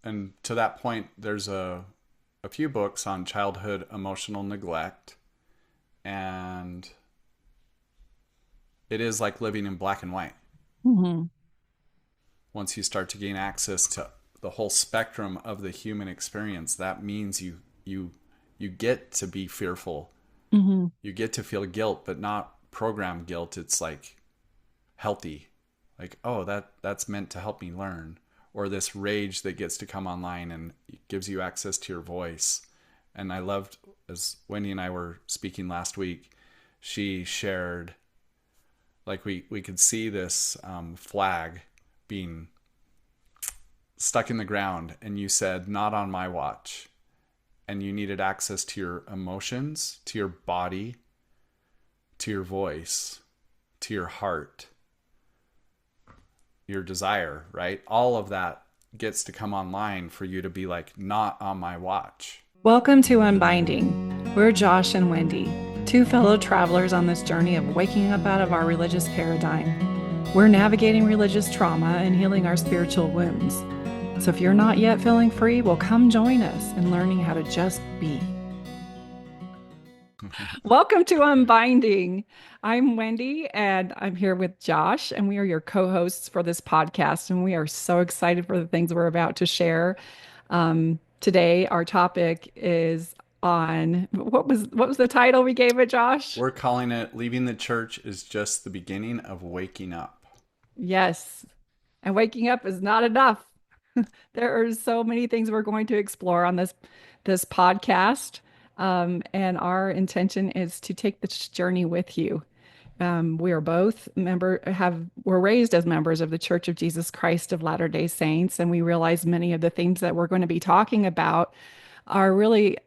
And to that point, there's a few books on childhood emotional neglect, and it is like living in black and white. Hmm. Once you start to gain access to the whole spectrum of the human experience, that means you get to be fearful. Hmm. You get to feel guilt, but not programmed guilt. It's like healthy. Like, oh, that's meant to help me learn. Or this rage that gets to come online and gives you access to your voice. And I loved, as Wendy and I were speaking last week, she shared, like, we could see this flag being stuck in the ground, and you said, not on my watch. And you needed access to your emotions, to your body, to your voice, to your heart, your desire, right? All of that gets to come online for you to be like, not on my watch. Welcome to Unbinding. We're Josh and Wendy, two fellow travelers on this journey of waking up out of our religious paradigm. We're navigating religious trauma and healing our spiritual wounds. So if you're not yet feeling free, well, come join us in learning how to just be. Welcome to Unbinding. I'm Wendy and I'm here with Josh, and we are your co hosts for this podcast. And we are so excited for the things we're about to share. Today, our topic is on what was the title we gave it, Josh? We're calling it Leaving the Church is Just the Beginning of Waking Up. Yes. And waking up is not enough. There are so many things we're going to explore on this podcast. And our intention is to take this journey with you. We are both we're raised as members of the Church of Jesus Christ of Latter-day Saints, and we realize many of the themes that we're going to be talking about are really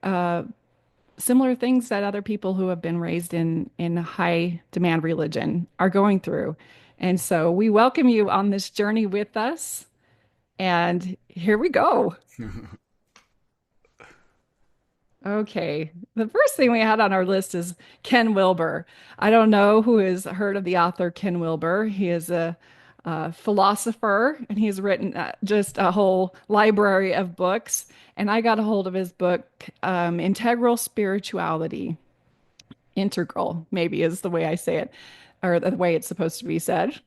similar things that other people who have been raised in high demand religion are going through. And so we welcome you on this journey with us. And here we go. Okay. The first thing we had on our list is Ken Wilber. I don't know who has heard of the author Ken Wilber. He is a philosopher, and he's written just a whole library of books. And I got a hold of his book, Integral Spirituality. Integral, maybe is the way I say it, or the way it's supposed to be said.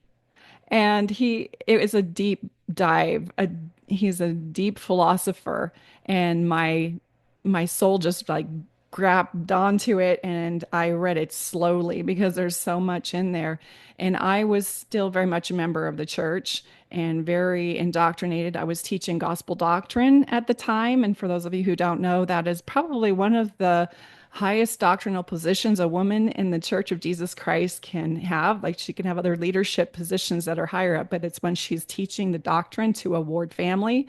And it was a deep dive. He's a deep philosopher, and my soul just like grabbed onto it, and I read it slowly because there's so much in there. And I was still very much a member of the church and very indoctrinated. I was teaching gospel doctrine at the time, and for those of you who don't know, that is probably one of the highest doctrinal positions a woman in the Church of Jesus Christ can have. Like she can have other leadership positions that are higher up, but it's when she's teaching the doctrine to a ward family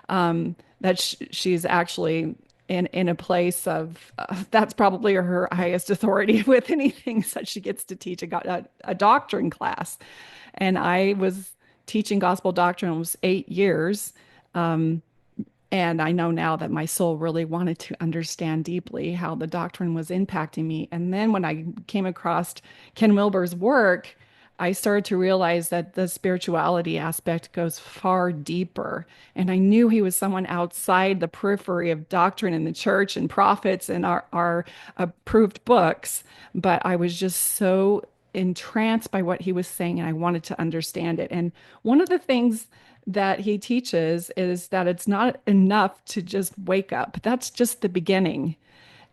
that she's actually in a place of that's probably her highest authority with anything that she gets to teach a doctrine class. And I was teaching gospel doctrine almost 8 years. And I know now that my soul really wanted to understand deeply how the doctrine was impacting me. And then when I came across Ken Wilber's work, I started to realize that the spirituality aspect goes far deeper. And I knew he was someone outside the periphery of doctrine in the church and prophets and our approved books. But I was just so entranced by what he was saying, and I wanted to understand it. And one of the things that he teaches is that it's not enough to just wake up. That's just the beginning.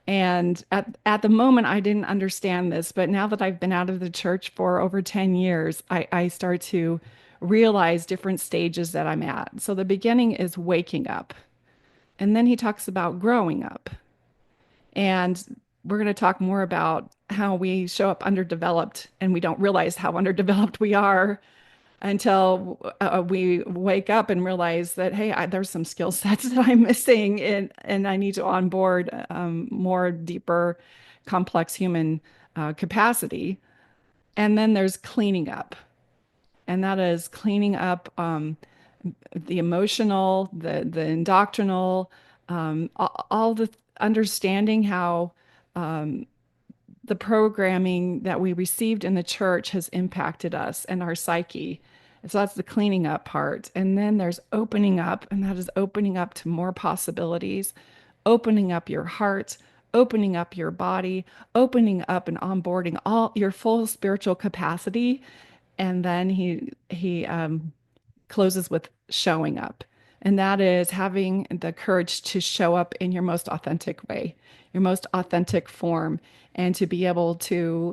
And at the moment, I didn't understand this, but now that I've been out of the church for over 10 years, I start to realize different stages that I'm at. So the beginning is waking up. And then he talks about growing up. And we're going to talk more about how we show up underdeveloped and we don't realize how underdeveloped we are until we wake up and realize that, hey, there's some skill sets that I'm missing, and I need to onboard more deeper, complex human capacity. And then there's cleaning up, and that is cleaning up the emotional, the indoctrinal, all the understanding how the programming that we received in the church has impacted us and our psyche. So that's the cleaning up part. And then there's opening up, and that is opening up to more possibilities, opening up your heart, opening up your body, opening up and onboarding all your full spiritual capacity. And then he closes with showing up. And that is having the courage to show up in your most authentic way, your most authentic form, and to be able to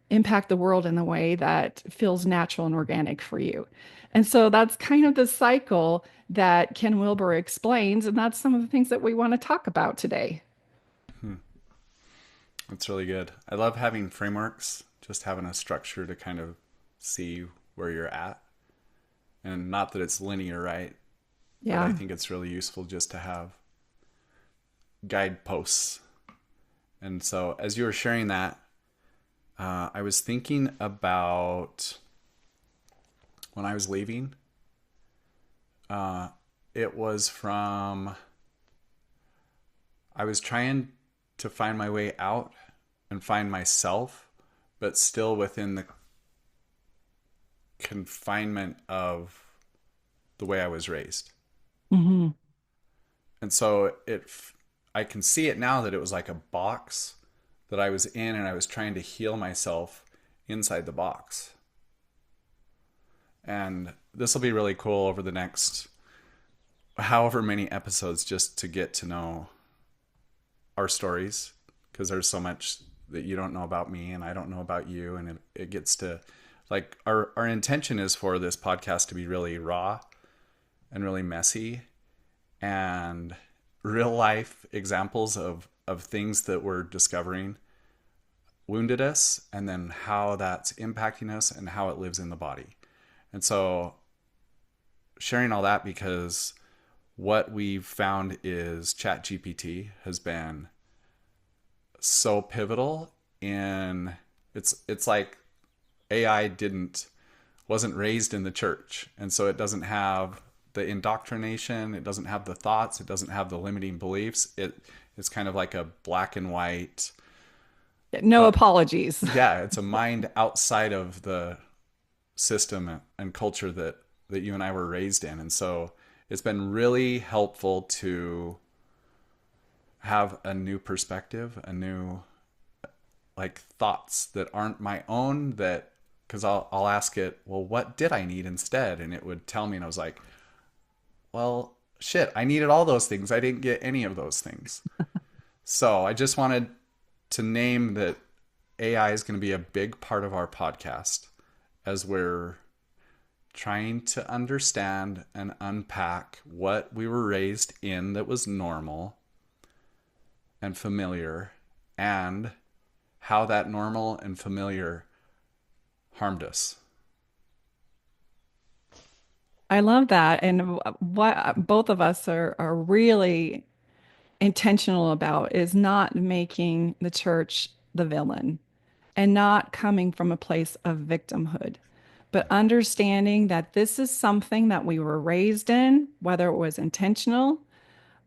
impact the world in a way that feels natural and organic for you. And so that's kind of the cycle that Ken Wilber explains. And that's some of the things that we want to talk about today. Hmm. That's really good. I love having frameworks, just having a structure to kind of see where you're at. And not that it's linear, right? But I Yeah. think it's really useful just to have guideposts. And so as you were sharing that, I was thinking about when I was leaving. Uh, it was from, I was trying to find my way out and find myself, but still within the confinement of the way I was raised. Hmm. And so I can see it now that it was like a box that I was in, and I was trying to heal myself inside the box. And this will be really cool over the next however many episodes, just to get to know our stories, because there's so much that you don't know about me and I don't know about you. And it gets to, like, our intention is for this podcast to be really raw and really messy, and real life examples of things that we're discovering wounded us, and then how that's impacting us and how it lives in the body. And so sharing all that, because what we've found is ChatGPT has been so pivotal in, it's like AI wasn't raised in the church, and so it doesn't have the indoctrination, it doesn't have the thoughts, it doesn't have the limiting beliefs. It's kind of like a black and white, No apologies. yeah, it's a mind outside of the system and culture that you and I were raised in. And so it's been really helpful to have a new perspective, a new, like, thoughts that aren't my own, that, because I'll ask it, well, what did I need instead? And it would tell me, and I was like, well, shit, I needed all those things. I didn't get any of those things. So I just wanted to name that AI is going to be a big part of our podcast as we're trying to understand and unpack what we were raised in that was normal and familiar, and how that normal and familiar harmed us. I love that. And what both of us are really intentional about is not making the church the villain and not coming from a place of victimhood, but understanding that this is something that we were raised in, whether it was intentional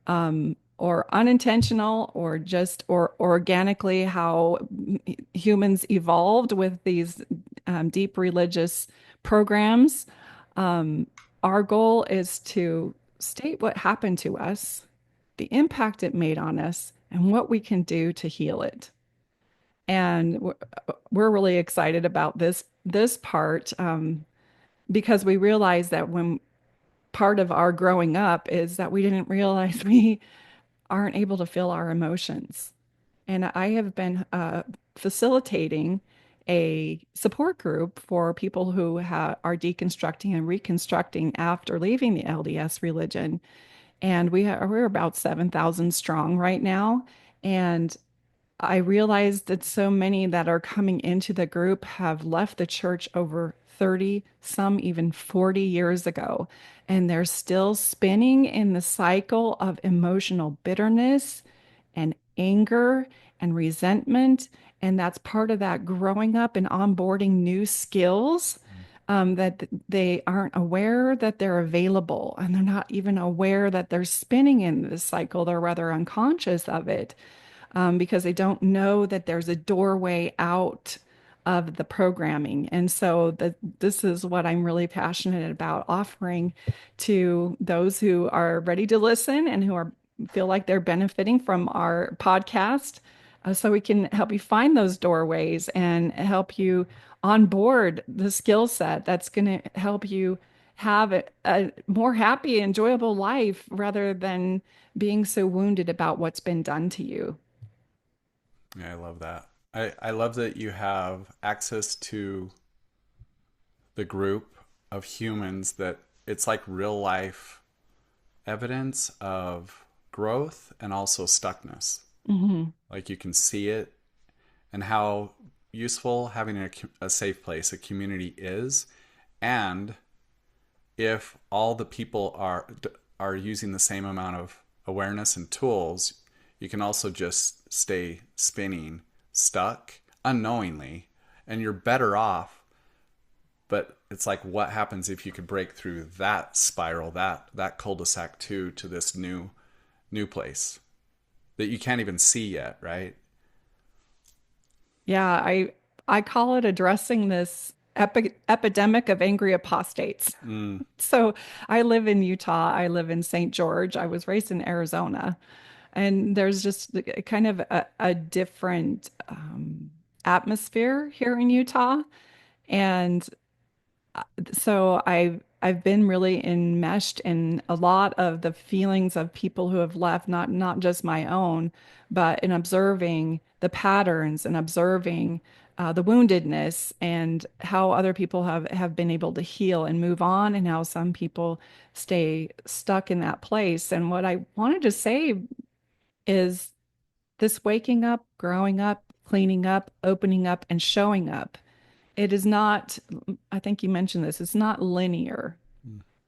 or unintentional or just or organically how humans evolved with these deep religious programs. Um, our goal is to state what happened to us, the impact it made on us, and what we can do to heal it. And we're really excited about this part because we realize that when part of our growing up is that we didn't realize we aren't able to feel our emotions. And I have been facilitating a support group for people who are deconstructing and reconstructing after leaving the LDS religion. And we're about 7,000 strong right now. And I realized that so many that are coming into the group have left the church over 30, some even 40 years ago, and they're still spinning in the cycle of emotional bitterness and anger and resentment. And that's part of that growing up and onboarding new skills that they aren't aware that they're available, and they're not even aware that they're spinning in this cycle. They're rather unconscious of it because they don't know that there's a doorway out of the programming. And so this is what I'm really passionate about offering to those who are ready to listen and who are feel like they're benefiting from our podcast. So we can help you find those doorways and help you onboard the skill set that's going to help you have a more happy, enjoyable life rather than being so wounded about what's been done to you. Yeah, I love that. I love that you have access to the group of humans that it's like real life evidence of growth and also stuckness. Hmm. Like you can see it and how useful having a safe place, a community is. And if all the people are using the same amount of awareness and tools, you can also just stay spinning, stuck unknowingly, and you're better off. But it's like, what happens if you could break through that spiral, that cul-de-sac too, to this new place that you can't even see yet, right? Yeah, I call it addressing this epidemic of angry apostates. Mm, So I live in Utah. I live in St. George. I was raised in Arizona. And there's just kind of a different atmosphere here in Utah. And so I've been really enmeshed in a lot of the feelings of people who have left, not just my own, but in observing the patterns and observing the woundedness and how other people have been able to heal and move on, and how some people stay stuck in that place. And what I wanted to say is this waking up, growing up, cleaning up, opening up, and showing up. It is not, I think you mentioned this, it's not linear.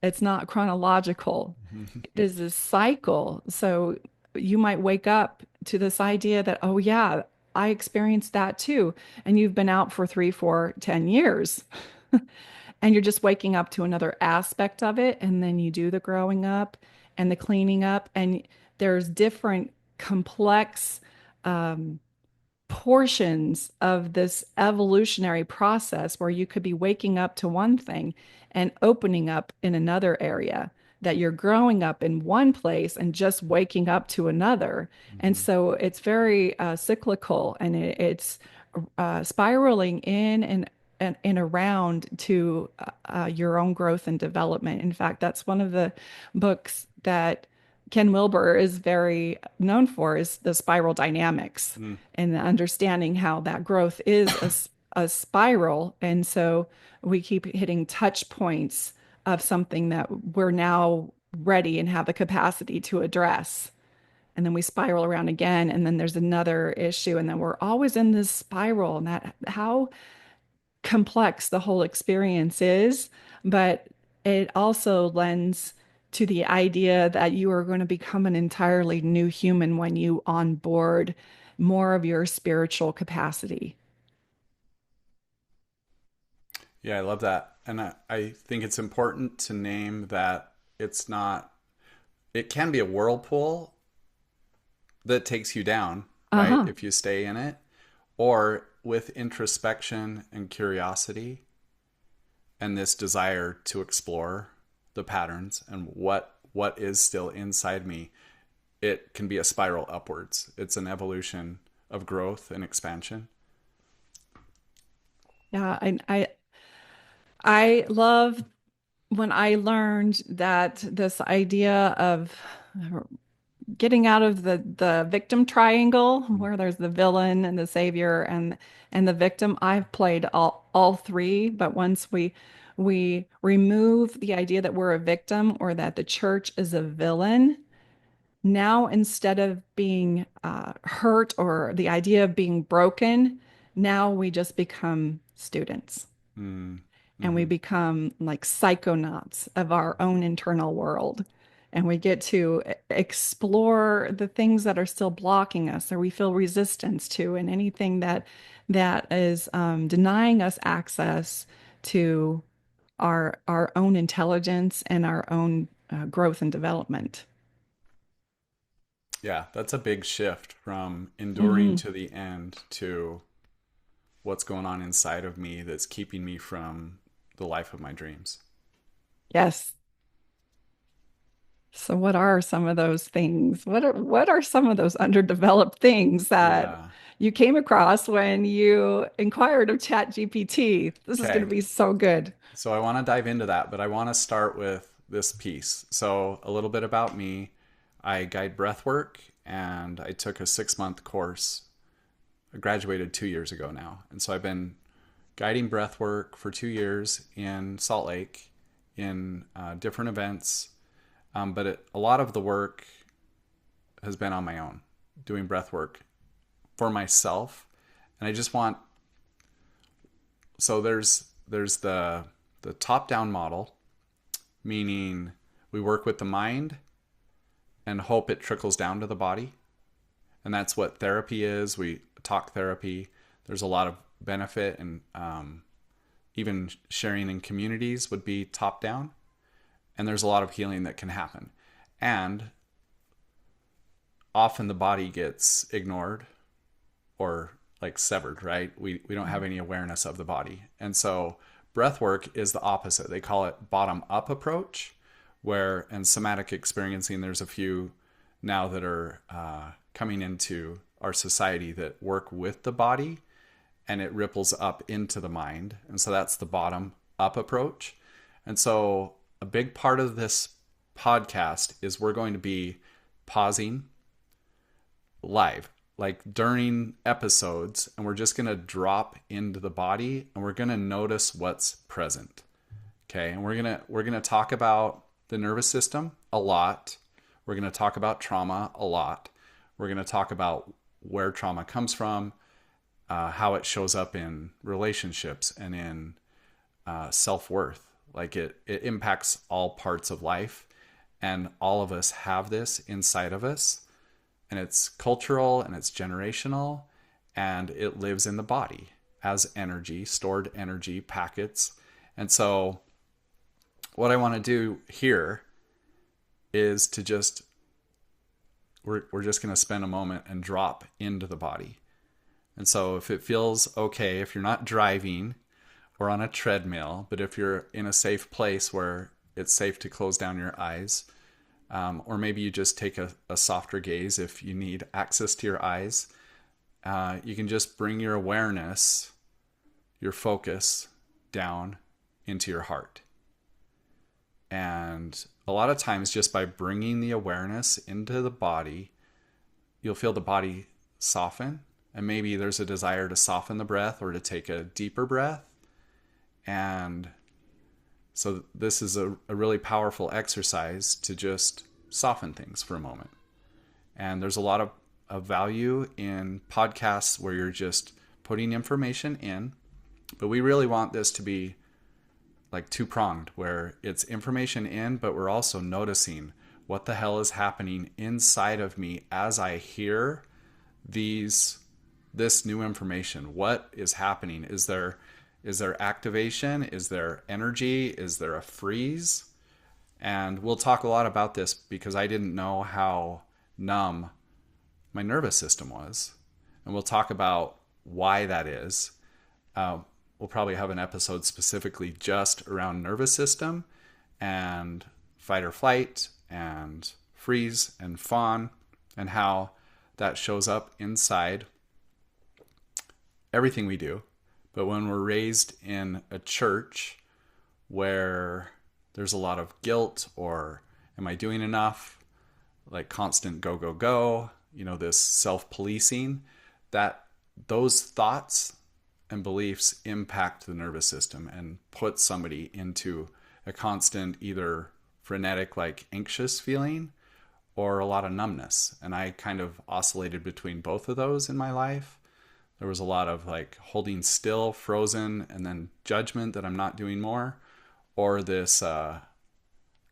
It's not chronological. mm, It is a cycle. So you might wake up to this idea that, oh, yeah, I experienced that too. And you've been out for 3, 4, 10 years. And you're just waking up to another aspect of it. And then you do the growing up and the cleaning up. And there's different complex portions of this evolutionary process where you could be waking up to one thing and opening up in another area, that you're growing up in one place and just waking up to another. And mhm. so it's very cyclical, and it's spiraling in and around to your own growth and development. In fact, that's one of the books that Ken Wilber is very known for, is the spiral dynamics Mm, and understanding how that growth is a spiral. And so we keep hitting touch points of something that we're now ready and have the capacity to address. And then we spiral around again, and then there's another issue, and then we're always in this spiral. And that how complex the whole experience is, but it also lends to the idea that you are going to become an entirely new human when you onboard more of your spiritual capacity. yeah, I love that. And I think it's important to name that it's not, it can be a whirlpool that takes you down, right? Uh-huh. If you stay in it, or with introspection and curiosity and this desire to explore the patterns and what is still inside me, it can be a spiral upwards. It's an evolution of growth and expansion. Yeah, I love when I learned that this idea of getting out of the victim triangle where there's the villain and the savior and the victim. I've played all three, but once we remove the idea that we're a victim or that the church is a villain, now instead of being hurt or the idea of being broken, now we just become students Mm, and we mm-hmm. become like psychonauts of our own internal world. And we get to explore the things that are still blocking us or we feel resistance to, and anything that is denying us access to our own intelligence and our own growth and development. Yeah, that's a big shift from enduring Hmm. to the end to what's going on inside of me that's keeping me from the life of my dreams. Yes. So what are some of those things? What are some of those underdeveloped things that Yeah. you came across when you inquired of ChatGPT? This is going to Okay. be so good. So I want to dive into that, but I want to start with this piece. So a little bit about me. I guide breath work and I took a 6 month course. I graduated 2 years ago now. And so I've been guiding breath work for 2 years in Salt Lake in different events. A lot of the work has been on my own, doing breath work for myself. And I just want, so there's the top down model, meaning we work with the mind and hope it trickles down to the body. And that's what therapy is. We talk therapy. There's a lot of benefit, and even sharing in communities would be top down. And there's a lot of healing that can happen. And often the body gets ignored or like severed, right? We don't have any awareness of the body. And so breath work is the opposite. They call it bottom up approach, where in somatic experiencing, there's a few now that are coming into our society that work with the body and it ripples up into the mind. And so that's the bottom up approach. And so a big part of this podcast is we're going to be pausing live, like during episodes, and we're just going to drop into the body and we're going to notice what's present. Okay? And we're going to talk about the nervous system a lot. We're going to talk about trauma a lot. We're going to talk about where trauma comes from, how it shows up in relationships and in self-worth. Like it impacts all parts of life, and all of us have this inside of us, and it's cultural and it's generational, and it lives in the body as energy, stored energy packets. And so what I want to do here is to just we're just going to spend a moment and drop into the body. And so if it feels okay, if you're not driving or on a treadmill, but if you're in a safe place where it's safe to close down your eyes, or maybe you just take a softer gaze if you need access to your eyes, you can just bring your awareness, your focus down into your heart. And a lot of times, just by bringing the awareness into the body, you'll feel the body soften. And maybe there's a desire to soften the breath or to take a deeper breath. And so this is a really powerful exercise to just soften things for a moment. And there's a lot of value in podcasts where you're just putting information in. But we really want this to be like two-pronged, where it's information in, but we're also noticing what the hell is happening inside of me as I hear this new information. What is happening? Is there activation? Is there energy? Is there a freeze? And we'll talk a lot about this because I didn't know how numb my nervous system was. And we'll talk about why that is. We'll probably have an episode specifically just around nervous system and fight or flight and freeze and fawn, and how that shows up inside everything we do. But when we're raised in a church where there's a lot of guilt, or am I doing enough? Like constant go, go, go, this self-policing, that those thoughts and beliefs impact the nervous system and put somebody into a constant either frenetic, like anxious feeling, or a lot of numbness. And I kind of oscillated between both of those in my life. There was a lot of like holding still, frozen, and then judgment that I'm not doing more, or this go,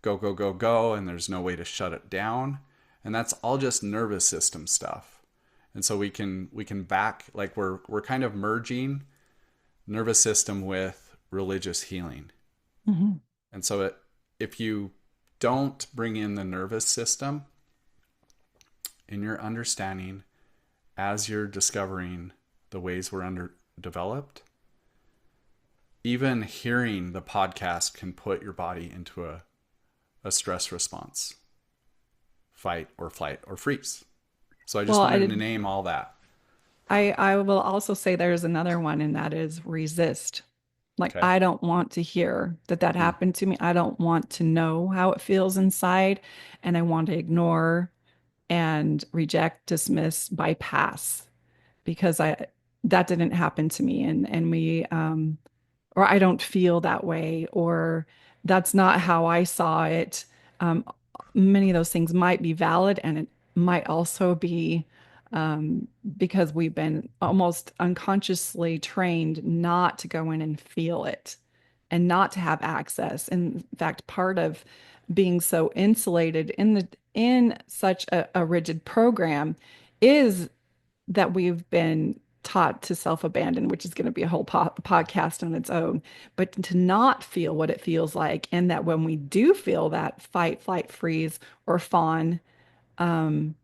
go, go, go, and there's no way to shut it down. And that's all just nervous system stuff. And so we can back, like we're kind of merging nervous system with religious healing. Mhm. And so if you don't bring in the nervous system in your understanding as you're discovering the ways we're underdeveloped, even hearing the podcast can put your body into a stress response, fight or flight or freeze. So I Well, just wanted to name all that. I will also say there's another one, and that is resist. Like, Okay. I don't want to hear that that Mm. happened to me. I don't want to know how it feels inside, and I want to ignore and reject, dismiss, bypass because I that didn't happen to me, and we or I don't feel that way, or that's not how I saw it. Um, Many of those things might be valid, and it might also be because we've been almost unconsciously trained not to go in and feel it and not to have access. In fact, part of being so insulated in such a rigid program is that we've been taught to self-abandon, which is going to be a whole podcast on its own, but to not feel what it feels like, and that when we do feel that fight, flight, freeze, or fawn, um,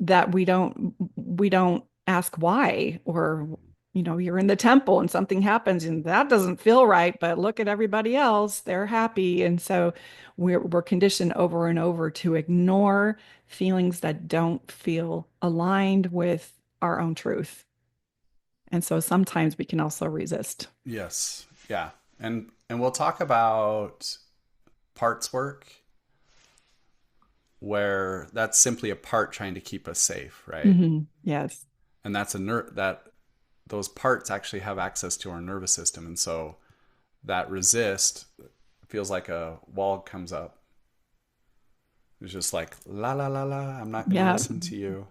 that we don't ask why, or you're in the temple and something happens and that doesn't feel right, but look at everybody else, they're happy, and so we're conditioned over and over to ignore feelings that don't feel aligned with our own truth. And so sometimes we can also resist. Yes. Yeah. And we'll talk about parts work where that's simply a part trying to keep us safe, right? Yes. And that's that those parts actually have access to our nervous system, and so that resist feels like a wall comes up. It's just like la la la la. I'm not going to Yeah. listen to you,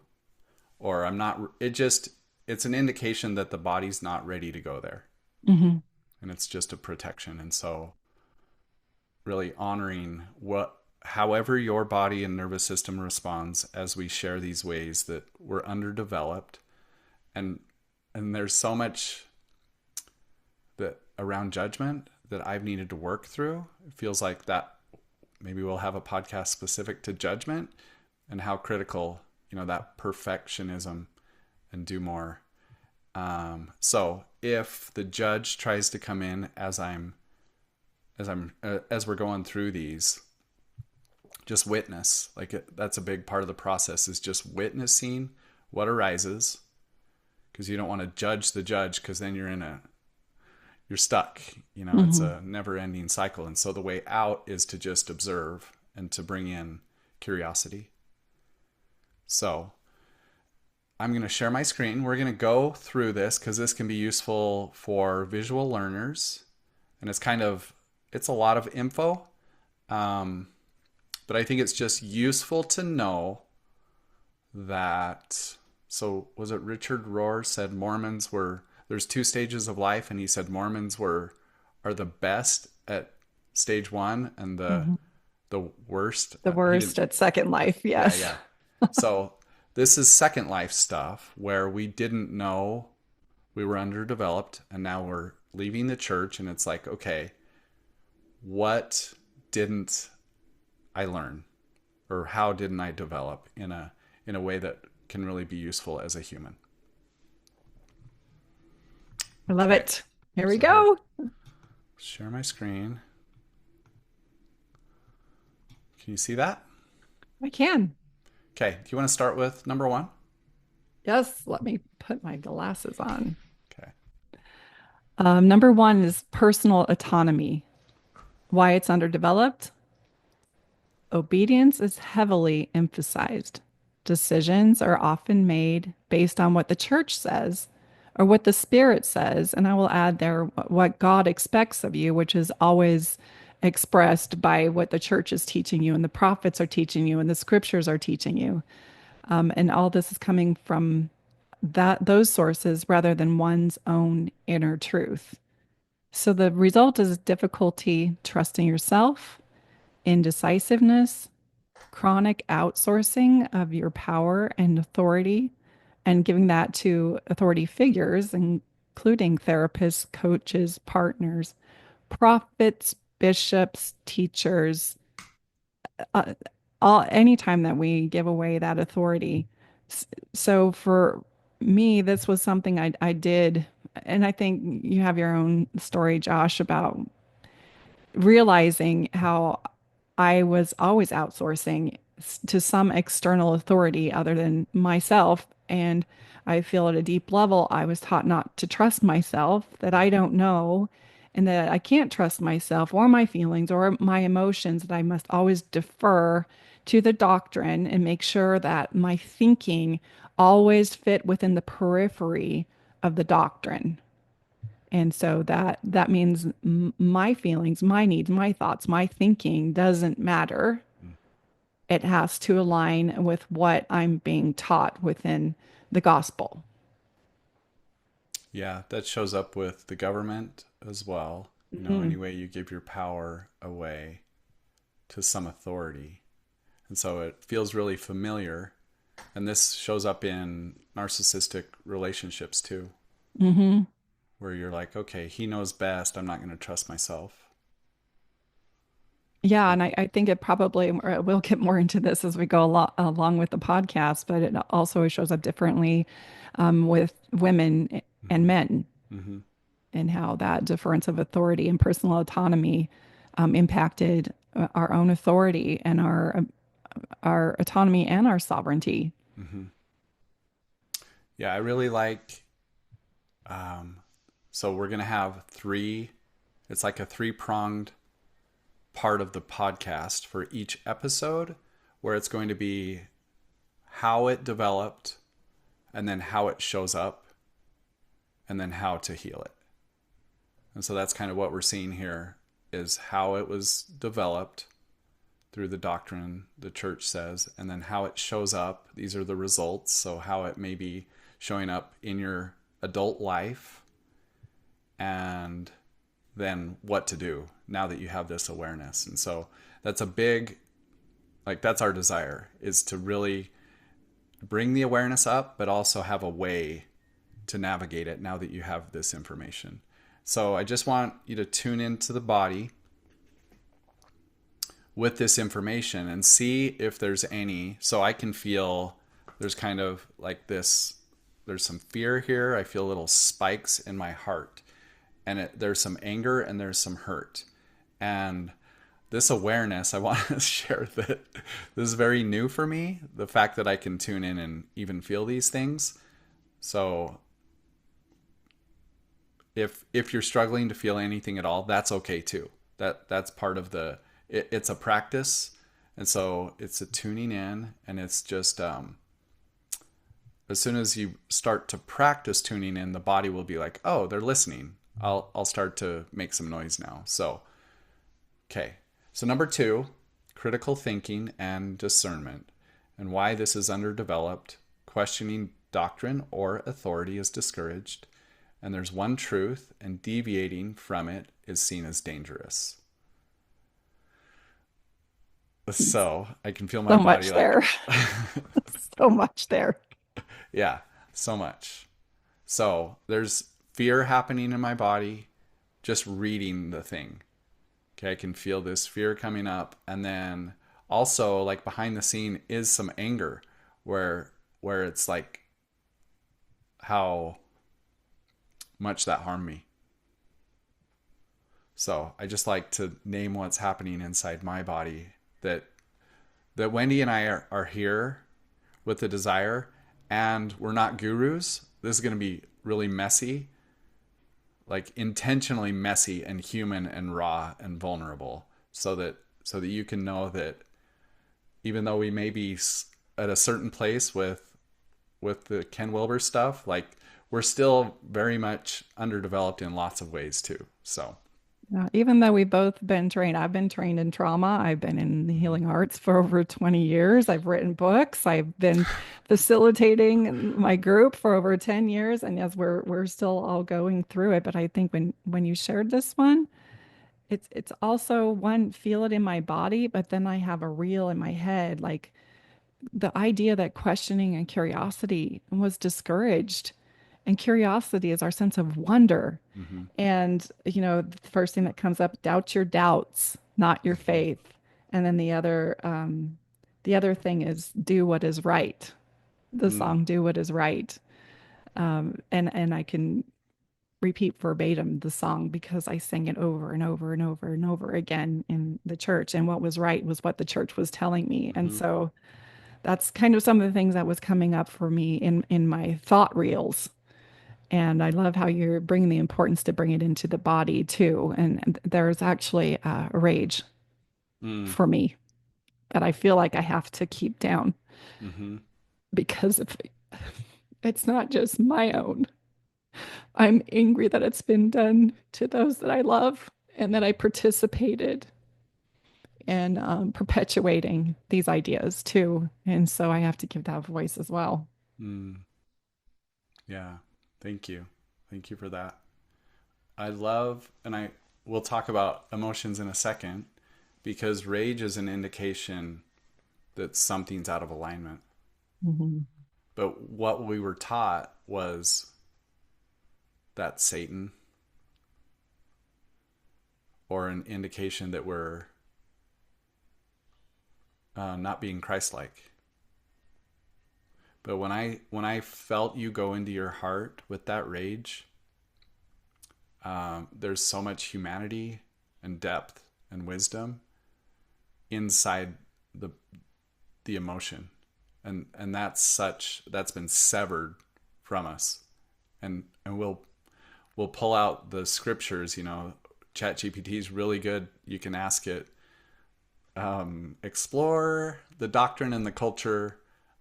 or I'm not. It's an indication that the body's not ready to go there, Hmm. and it's just a protection. And so, really honoring however your body and nervous system responds as we share these ways that we're underdeveloped, and there's so much that around judgment that I've needed to work through. It feels like that maybe we'll have a podcast specific to judgment and how critical, that perfectionism and do more. So if the judge tries to come in as we're going through these, just witness. That's a big part of the process, is just witnessing what arises, because you don't want to judge the judge, because then you're stuck. It's Hmm. a never ending cycle. And so the way out is to just observe and to bring in curiosity. So I'm going to share my screen. We're going to go through this because this can be useful for visual learners. And it's a lot of info. Um, but I think it's just useful to know that. So was it Richard Rohr said there's two stages of life, and he said Mormons are the best at stage one and the Hmm. worst. The He didn't. worst at Second Life. Yeah, Yes. yeah. So this is second life stuff where we didn't know we were underdeveloped, and now we're leaving the church, and it's like, okay, what didn't I learn, or how didn't I develop in a way that can really be useful as a human? I love Okay, it. Here we so here, go. share my screen. Can you see that? I can. Okay, do you want to start with number one? Yes. Let me put my glasses on. Okay. Number one is personal autonomy. Why it's underdeveloped? Obedience is heavily emphasized. Decisions are often made based on what the church says or what the Spirit says. And I will add there what God expects of you, which is always expressed by what the church is teaching you, and the prophets are teaching you, and the scriptures are teaching you. And all this is coming from those sources rather than one's own inner truth. So the result is difficulty trusting yourself, indecisiveness, chronic outsourcing of your power and authority, and giving that to authority figures, including therapists, coaches, partners, prophets, bishops, teachers, uh, anytime that we give away that authority. So for me, this was something I did and I think you have your own story, Josh, about realizing how I was always outsourcing to some external authority other than myself. And I feel at a deep level, I was taught not to trust myself, that I don't know, and that I can't trust myself or my feelings or my emotions, that I must always defer to the doctrine and make sure that my thinking always fit within the periphery of the doctrine. And so that means my feelings, my needs, my thoughts, my thinking doesn't matter. Mm. It has to align with what I'm being taught within the gospel. Yeah, that shows up with the government as well. You know, any Mm, way you give your power away to some authority. And so it feels really familiar. And this shows up in narcissistic relationships too, hmm where you're like, okay, he knows best. I'm not going to trust myself. Yeah, and I think it probably we'll get more into this as we go along with the podcast, but it also shows up differently with women and Mm-hmm. men, Mm-hmm. and how that difference of authority and personal autonomy impacted our own authority and our autonomy and our sovereignty. Mm-hmm. Yeah, I really like. Um, so we're going to have three, it's like a three-pronged part of the podcast for each episode, where it's going to be how it developed, and then how it shows up, and then how to heal it. And so that's kind of what we're seeing here, is how it was developed through the doctrine the church says, and then how it shows up. These are the results. So how it may be showing up in your adult life, and then what to do now that you have this awareness. And so that's a big, like, that's our desire, is to really bring the awareness up, but also have a way to navigate it now that you have this information. So I just want you to tune into the body with this information and see if there's any. So I can feel there's kind of like this, there's some fear here. I feel little spikes in my heart. And there's some anger and there's some hurt. And this awareness, I want to share that this is very new for me. The fact that I can tune in and even feel these things. So if you're struggling to feel anything at all, that's okay too. That's part of it's a practice. And so it's a tuning in, and it's just as soon as you start to practice tuning in, the body will be like, oh, they're listening. I'll start to make some noise now. So, okay. So number 2, critical thinking and discernment, and why this is underdeveloped. Questioning doctrine or authority is discouraged, and there's one truth, and deviating from it is seen as dangerous. So I can feel my So body much like, there. So much there. yeah, so much. So there's fear happening in my body just reading the thing. Okay, I can feel this fear coming up, and then also, like, behind the scene is some anger, where it's like how much that harmed me. So I just like to name what's happening inside my body, that Wendy and I are here with the desire, and we're not gurus. This is going to be really messy, like intentionally messy and human and raw and vulnerable, so that you can know that even though we may be at a certain place with the Ken Wilber stuff, like, we're still very much underdeveloped in lots of ways too. So, Even though we've both been trained, I've been trained in trauma. I've been in the healing arts for over 20 years. I've written books. I've been facilitating my group for over 10 years. And yes, we're still all going through it. But I think when you shared this one, it's also one, feel it in my body, but then I have a reel in my head, like the idea that questioning and curiosity was discouraged. And curiosity is our sense of wonder. mm-hmm, And, the first thing that comes up, doubt your doubts, not your mm-hmm, faith. And then the other thing is do what is right. The mm, song "Do What Is Right," and I can. repeat verbatim the song because I sang it over and over and over and over again in the church. And what was right was what the church was telling me. And Mm-hmm. so that's kind of some of the things that was coming up for me in my thought reels. And I love how you're bringing the importance to bring it into the body too. And there's actually a rage Mm. for me that I feel like I have to keep down Mm-hmm. because if it's not just my own. I'm angry that it's been done to those that I love and that I participated in perpetuating these ideas too. And so I have to give that voice as well. Mm. Yeah. Thank you. Thank you for that. I love, and I will talk about emotions in a second because rage is an indication that something's out of alignment. Mhm. But what we were taught was that Satan, or an indication that we're not being Christ-like. But when I felt you go into your heart with that rage, there's so much humanity and depth and wisdom inside the the emotion, and that's been severed from us, and we'll pull out the scriptures. Chat GPT is really good. You can ask it, explore the doctrine and the culture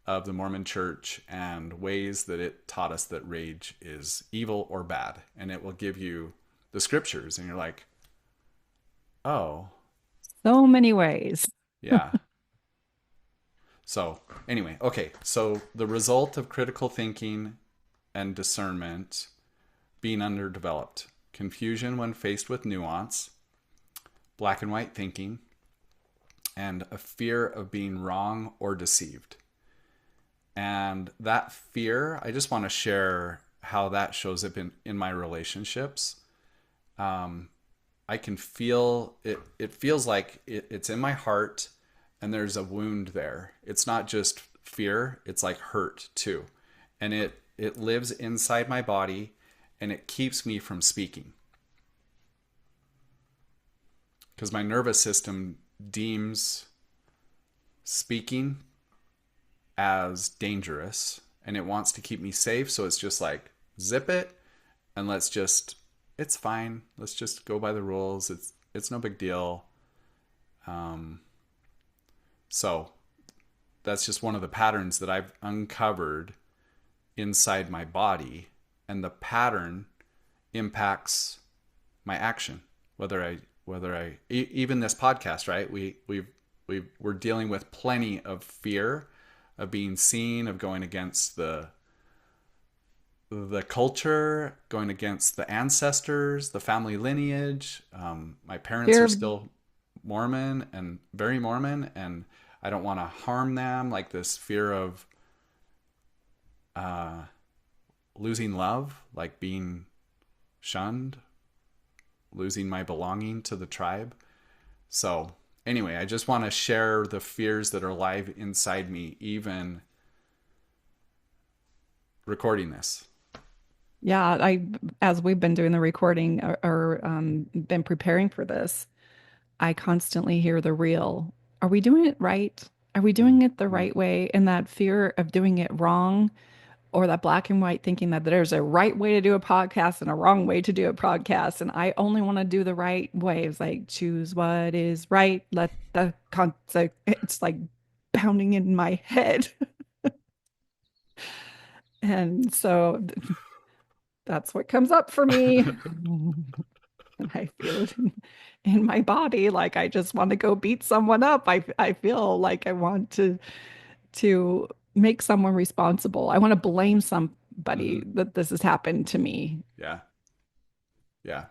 of the Mormon church and ways that it taught us that rage is evil or bad. And it will give you the scriptures. And you're like, oh, So many ways. yeah. So, anyway, okay. So, the result of critical thinking and discernment being underdeveloped, confusion when faced with nuance, black and white thinking, and a fear of being wrong or deceived. And that fear, I just want to share how that shows up in my relationships. Um, I can feel it. It feels like it's in my heart and there's a wound there. It's not just fear, it's like hurt too. And it lives inside my body and it keeps me from speaking because my nervous system deems speaking as dangerous and it wants to keep me safe. So it's just like, zip it and it's fine. Let's just go by the rules. It's no big deal. Um, so that's just one of the patterns that I've uncovered inside my body, and the pattern impacts my action. Even this podcast, right? We're dealing with plenty of fear of being seen, of going against the culture, going against the ancestors, the family lineage. My parents are Fear, still Mormon and very Mormon, and I don't want to harm them. Like this fear of uh, losing love, like being shunned, losing my belonging to the tribe. So, anyway, I just want to share the fears that are alive inside me, even recording this. yeah, as we've been doing the recording or been preparing for this, I constantly hear the real. Are we doing it right? Are we doing it the Mm-hmm. right way? And that fear of doing it wrong, or that black and white thinking that there's a right way to do a podcast and a wrong way to do a podcast. And I only want to do the right way. It's like, choose what is right. Let the concept, it's like pounding in my head. And so that's what comes up for me. And I feel it in my body. Like I just want to go beat someone up. I feel like I want to make someone responsible. I want to blame Mm-hmm. somebody that this has happened to me. Yeah. Yeah.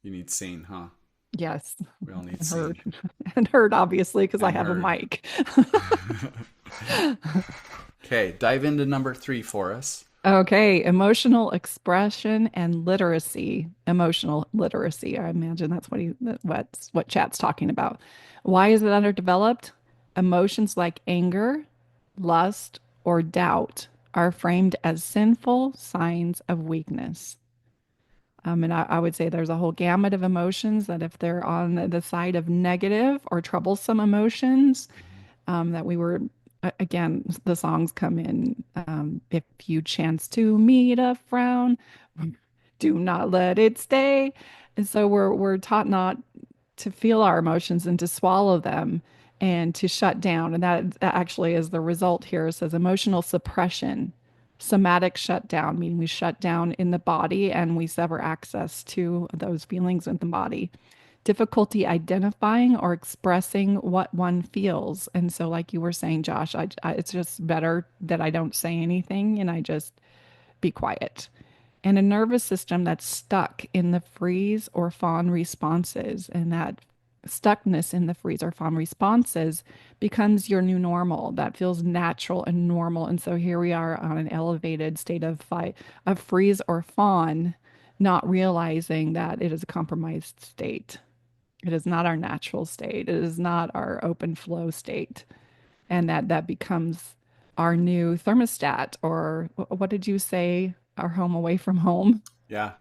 You need seen, huh? Yes, We all need and seen heard and heard obviously because I and have a heard. mic. Okay, dive into number 3 for us. Okay, emotional expression and literacy. Emotional literacy. I imagine that's what chat's talking about. Why is it underdeveloped? Emotions like anger, lust, or doubt are framed as sinful signs of weakness. And I would say there's a whole gamut of emotions that if they're on the side of negative or troublesome emotions, Mhm. that we were, again, the songs come in. If you chance to meet a frown, do not let it stay. And so we're taught not to feel our emotions and to swallow them and to shut down. And that actually is the result here. It says emotional suppression, somatic shutdown, meaning we shut down in the body and we sever access to those feelings in the body. Difficulty identifying or expressing what one feels. And so, like you were saying, Josh, it's just better that I don't say anything and I just be quiet. And a nervous system that's stuck in the freeze or fawn responses. And that stuckness in the freeze or fawn responses becomes your new normal. That feels natural and normal. And so here we are on an elevated state of fight, of freeze or fawn, not realizing that it is a compromised state. It is not our natural state. It is not our open flow state. And that becomes our new thermostat, or what did you say? Our home away from home. Yeah.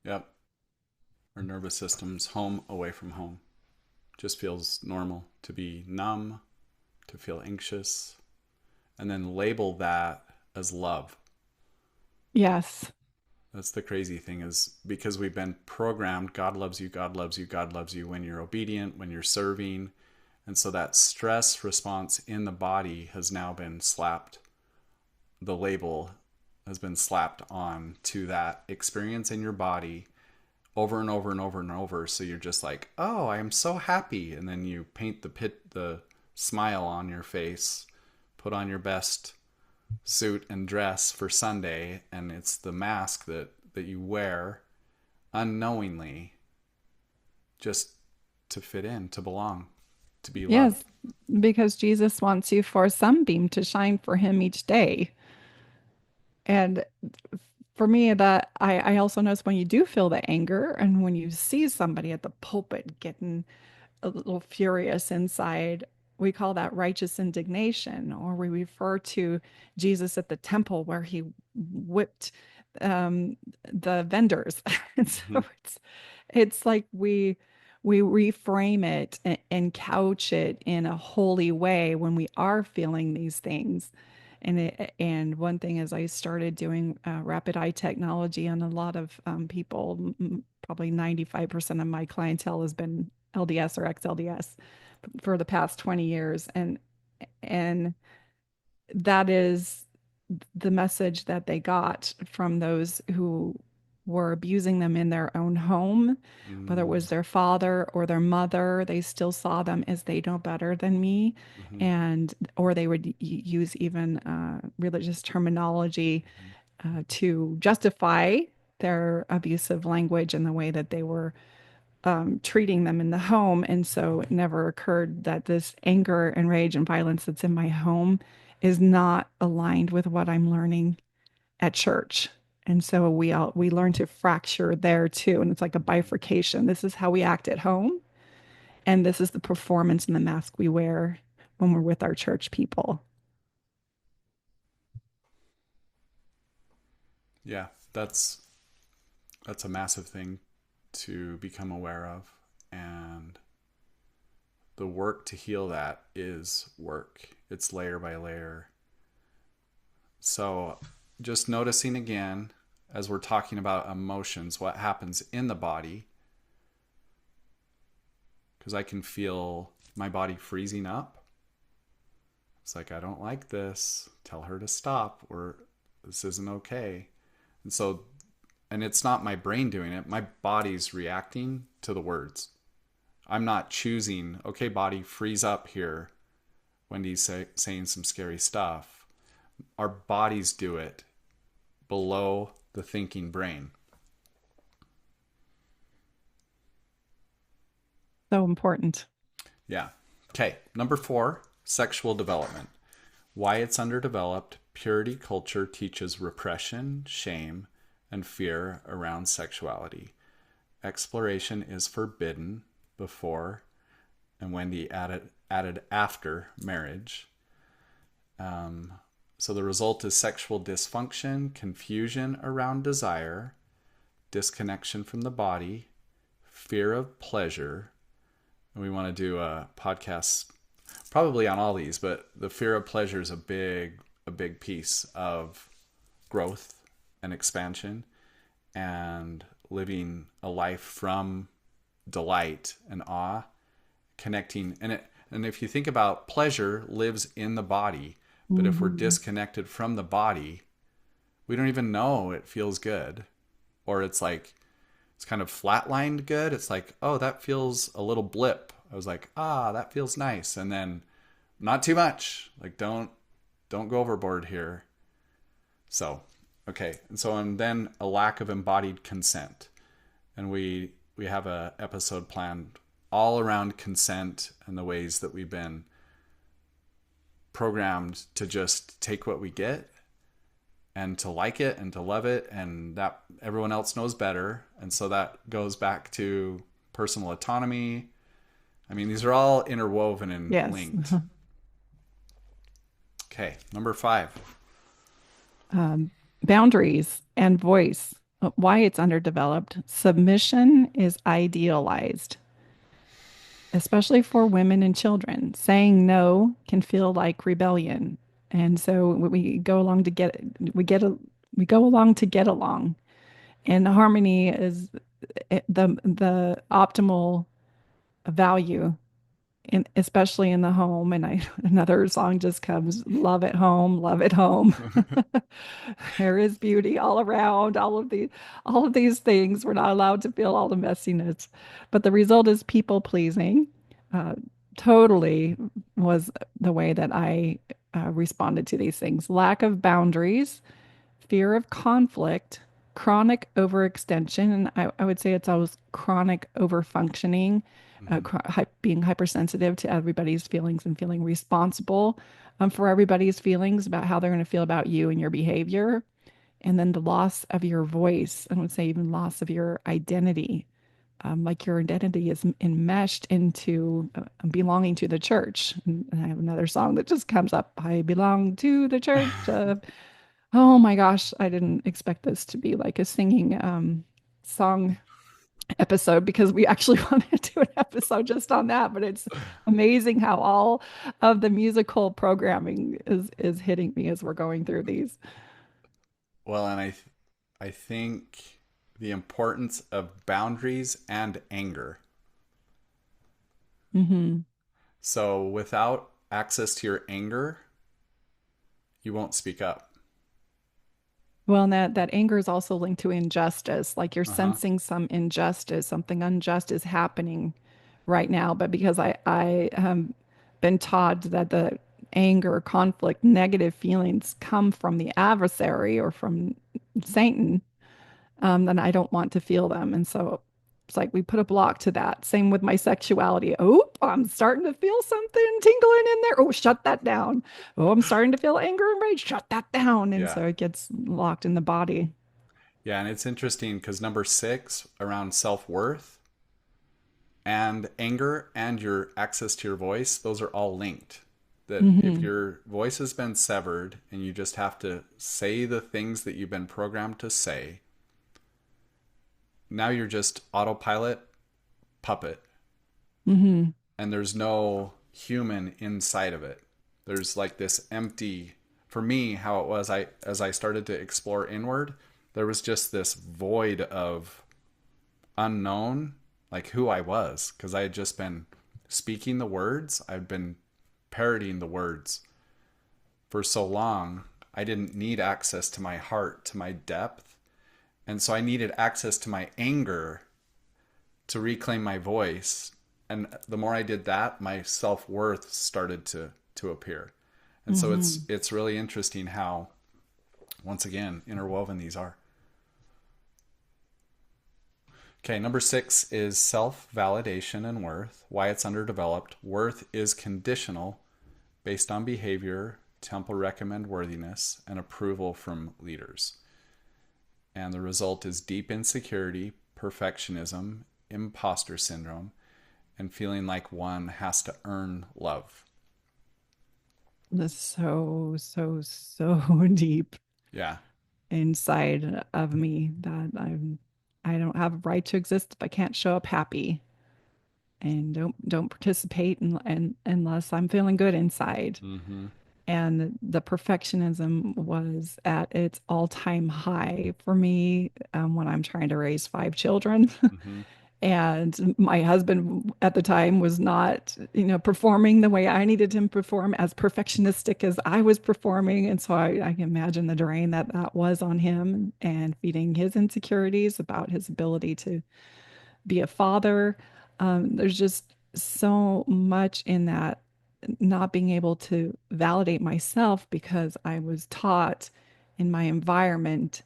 Yep. Our nervous system's home away from home. Just feels normal to be numb, to feel anxious, and then label that as love. Yes. That's the crazy thing, is because we've been programmed, God loves you, God loves you, God loves you when you're obedient, when you're serving. And so that stress response in the body has now been slapped. The label has been slapped on to that experience in your body over and over and over and over. So you're just like, oh, I am so happy. And then you paint the smile on your face, put on your best suit and dress for Sunday, and it's the mask that you wear unknowingly, just to fit in, to belong, to be Yes. loved. Because Jesus wants you for sunbeam to shine for him each day. And for me, that I also notice when you do feel the anger and when you see somebody at the pulpit getting a little furious inside. We call that righteous indignation, or we refer to Jesus at the temple where he whipped the vendors. And so Mm-hmm. it's like we reframe it and couch it in a holy way when we are feeling these things. And one thing is I started doing rapid eye technology, and a lot of people, probably 95% of my clientele has been LDS or ex-LDS for the past 20 years. And that is the message that they got from those who were abusing them in their own home, whether it Mm-hmm. was their father or their mother. They still saw them as they know better than me, Mm-hmm. and or they would use even religious terminology to justify their abusive language and the way that they were treating them in the home. And so it never occurred that this anger and rage and violence that's in my home is not aligned with what I'm learning at church. And so we learn to fracture there too. And it's like a bifurcation. This is how we act at home, and this is the performance and the mask we wear when we're with our church people. Yeah, that's a massive thing to become aware of, and the work to heal that is work. It's layer by layer. So just noticing again, as we're talking about emotions, what happens in the body, because I can feel my body freezing up. It's like, I don't like this. Tell her to stop, or this isn't okay. And so, and it's not my brain doing it, my body's reacting to the words. I'm not choosing, okay, body, freeze up here when he's saying some scary stuff. Our bodies do it below the thinking brain. So important. Yeah. Okay. Number 4, sexual development. Why it's underdeveloped. Purity culture teaches repression, shame, and fear around sexuality. Exploration is forbidden before, and Wendy added after marriage. So the result is sexual dysfunction, confusion around desire, disconnection from the body, fear of pleasure. And we want to do a podcast probably on all these, but the fear of pleasure is a big piece of growth and expansion and living a life from delight and awe, connecting. And if you think about, pleasure lives in the body, but if we're Hmm. disconnected from the body, we don't even know it feels good, or it's like it's kind of flatlined good. It's like, oh, that feels a little blip. I was like, that feels nice, and then not too much. Like, don't go overboard here. So, okay, and then a lack of embodied consent, and we have a episode planned all around consent and the ways that we've been programmed to just take what we get and to like it and to love it, and that everyone else knows better. And so that goes back to personal autonomy. I mean, these are all interwoven and Yes. linked. Okay, number 5. um, Boundaries and voice, why it's underdeveloped. Submission is idealized, especially for women and children. Saying no can feel like rebellion. And so we go along to we go along to get along. And harmony is the optimal value in, especially in the home. And I another song just comes, love at home, love at home. There is beauty all around, all of these things. We're not allowed to feel all the messiness. But the result is people pleasing. Uh, totally was the way that I responded to these things. Lack of boundaries, fear of conflict, chronic overextension, and I would say it's always chronic overfunctioning, Mm-hmm. being hypersensitive to everybody's feelings and feeling responsible for everybody's feelings about how they're going to feel about you and your behavior. And then the loss of your voice, I would say even loss of your identity. Like your identity is enmeshed into belonging to the church. And I have another song that just comes up. I belong to the church. Oh my gosh, I didn't expect this to be like a singing song episode because we actually wanted to do an episode just on that. But it's amazing how all of the musical programming is hitting me as we're going through these. Well, and I think the importance of boundaries and anger. Hmm. So without access to your anger, you won't speak up. Well, and that anger is also linked to injustice. Like you're Uh-huh. sensing some injustice, something unjust is happening right now. But because I have been taught that the anger, conflict, negative feelings come from the adversary or from Satan, then I don't want to feel them. And so it's like we put a block to that. Same with my sexuality. Oh, I'm starting to feel something tingling in there. Oh, shut that down. Oh, I'm starting to feel anger and rage. Shut that down. And Yeah. so it gets locked in the body. Yeah, and it's interesting because number 6 around self-worth and anger and your access to your voice, those are all linked. That if Hmm. your voice has been severed and you just have to say the things that you've been programmed to say, now you're just autopilot puppet, Hmm. and there's no human inside of it. There's like this empty, for me, how it was, I as I started to explore inward, there was just this void of unknown, like who I was, because I had just been speaking the words, I've been parroting the words for so long. I didn't need access to my heart, to my depth. And so I needed access to my anger to reclaim my voice. And the more I did that, my self-worth started to appear. And so Hmm. it's really interesting how, once again, interwoven these are. Okay, number 6 is self-validation and worth. Why it's underdeveloped. Worth is conditional based on behavior, temple recommend worthiness, and approval from leaders. And the result is deep insecurity, perfectionism, imposter syndrome, and feeling like one has to earn love. That's so, so, so deep Yeah. inside of me that I'm. I don't have a right to exist if I can't show up happy, and don't participate unless I'm feeling good inside. Mm-hmm. And the perfectionism was at its all-time high for me when I'm trying to raise five children. Mm-hmm. And my husband at the time was not, performing the way I needed him to perform, as perfectionistic as I was performing. And so I can imagine the drain that that was on him and feeding his insecurities about his ability to be a father. There's just so much in that, not being able to validate myself because I was taught in my environment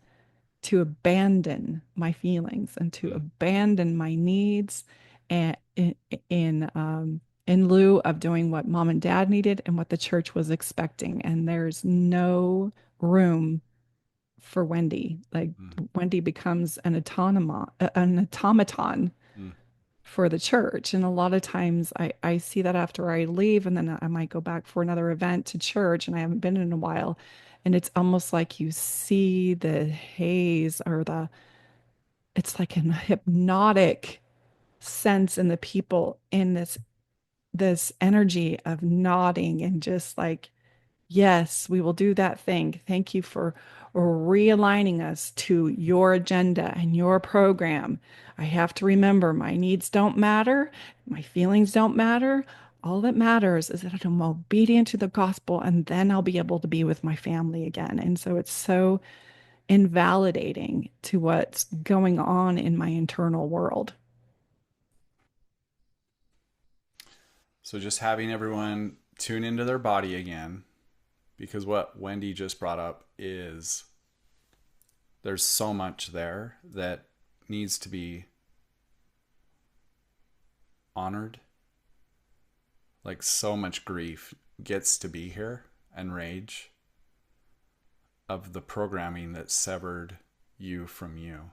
to abandon my feelings and to Mm. abandon my needs, and in lieu of doing what mom and dad needed and what the church was expecting. And there's no room for Wendy. Like, Mm. Wendy becomes an automaton Mm. for the church. And a lot of times I see that after I leave, and then I might go back for another event to church, and I haven't been in a while. And it's almost like you see the haze, or it's like a hypnotic sense in the people, in this energy of nodding and just like, yes, we will do that thing. Thank you for realigning us to your agenda and your program. I have to remember my needs don't matter, my feelings don't matter. All that matters is that I'm obedient to the gospel, and then I'll be able to be with my family again. And so it's so invalidating to what's going on in my internal world. So just having everyone tune into their body again, because what Wendy just brought up is there's so much there that needs to be honored. Like, so much grief gets to be here, and rage of the programming that severed you from you.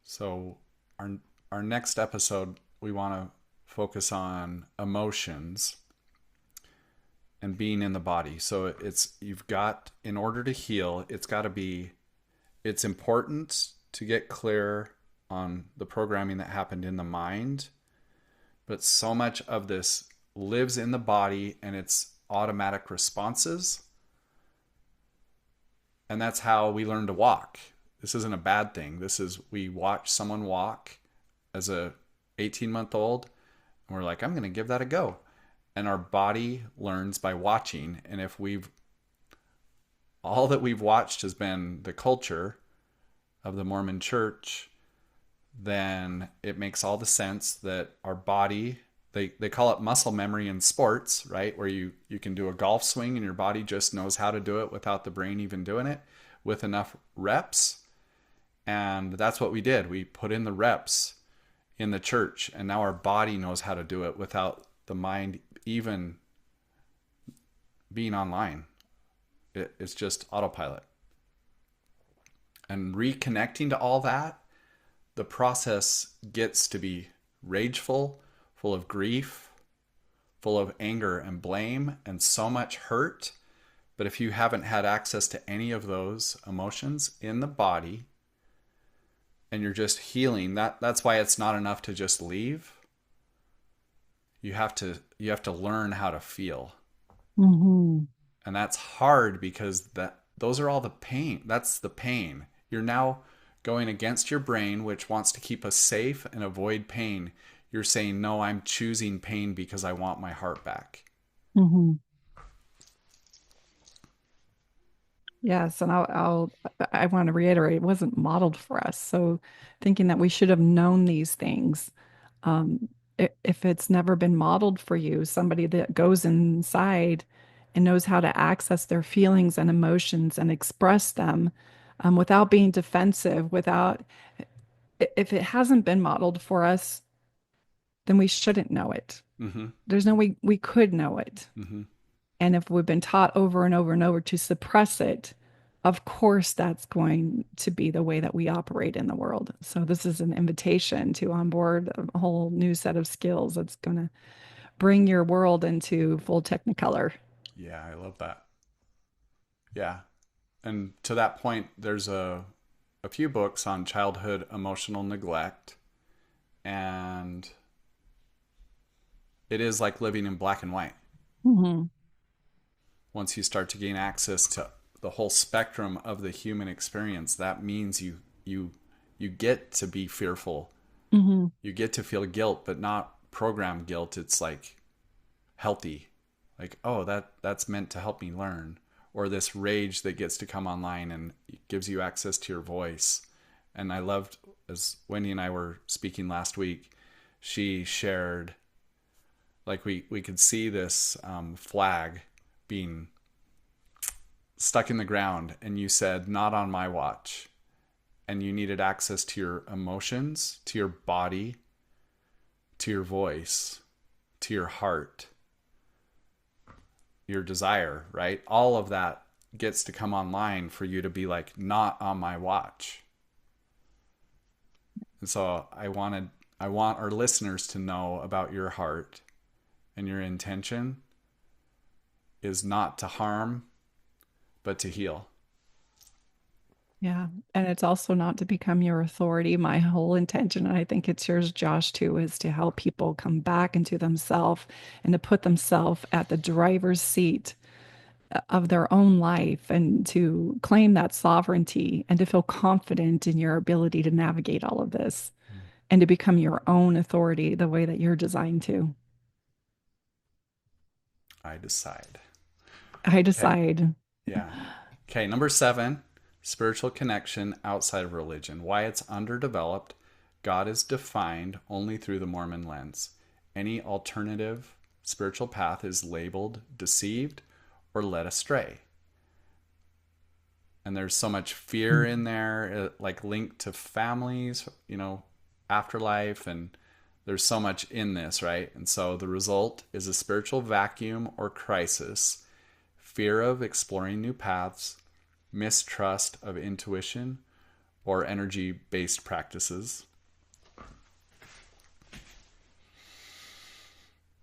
So our our next episode, we want to focus on emotions and being in the body. So it's, you've got, in order to heal, it's got to be, it's important to get clear on the programming that happened in the mind, but so much of this lives in the body and its automatic responses. And that's how we learn to walk. This isn't a bad thing. This is, we watch someone walk as a 18-month-old, and we're like, I'm going to give that a go. And our body learns by watching. And if we've, all that we've watched has been the culture of the Mormon church, then it makes all the sense that our body, they call it muscle memory in sports, right? Where you can do a golf swing and your body just knows how to do it without the brain even doing it, with enough reps. And that's what we did. We put in the reps in the church, and now our body knows how to do it without the mind even being online. It's just autopilot. And reconnecting to all that, the process gets to be rageful, full of grief, full of anger and blame, and so much hurt. But if you haven't had access to any of those emotions in the body, and you're just healing, that's why it's not enough to just leave. You have to learn how to feel. Mm-hmm. And that's hard, because those are all the pain. That's the pain. You're now going against your brain, which wants to keep us safe and avoid pain. You're saying, no, I'm choosing pain because I want my heart back. Mm-hmm. Yes, and I want to reiterate, it wasn't modeled for us. So thinking that we should have known these things, um, if it's never been modeled for you, somebody that goes inside and knows how to access their feelings and emotions and express them, without being defensive, if it hasn't been modeled for us, then we shouldn't know it. Mm-hmm. There's no way we could know it. Mm-hmm. And if we've been taught over and over and over to suppress it, of course, that's going to be the way that we operate in the world. So, this is an invitation to onboard a whole new set of skills that's going to bring your world into full technicolor. Yeah, I love that. Yeah. And to that point, there's a few books on childhood emotional neglect, and it is like living in black and white. Hmm. Once you start to gain access to the whole spectrum of the human experience, that means you get to be fearful. Hmm. You get to feel guilt, but not programmed guilt. It's like healthy. Like, oh, that's meant to help me learn. Or this rage that gets to come online and gives you access to your voice. And I loved, as Wendy and I were speaking last week, she shared, like, we could see this flag being stuck in the ground, and you said, not on my watch. And you needed access to your emotions, to your body, to your voice, to your heart, your desire, right? All of that gets to come online for you to be like, not on my watch. And so I want our listeners to know about your heart, and your intention is not to harm, but to heal. Yeah. And it's also not to become your authority. My whole intention, and I think it's yours, Josh, too, is to help people come back into themselves and to put themselves at the driver's seat of their own life and to claim that sovereignty and to feel confident in your ability to navigate all of this and to become your own authority the way that you're designed to. I decide. I Okay. decide. Yeah. Okay. Number 7, spiritual connection outside of religion. Why it's underdeveloped. God is defined only through the Mormon lens. Any alternative spiritual path is labeled deceived or led astray. And there's so much fear in there, like linked to families, afterlife, and there's so much in this, right? And so the result is a spiritual vacuum or crisis, fear of exploring new paths, mistrust of intuition or energy based practices.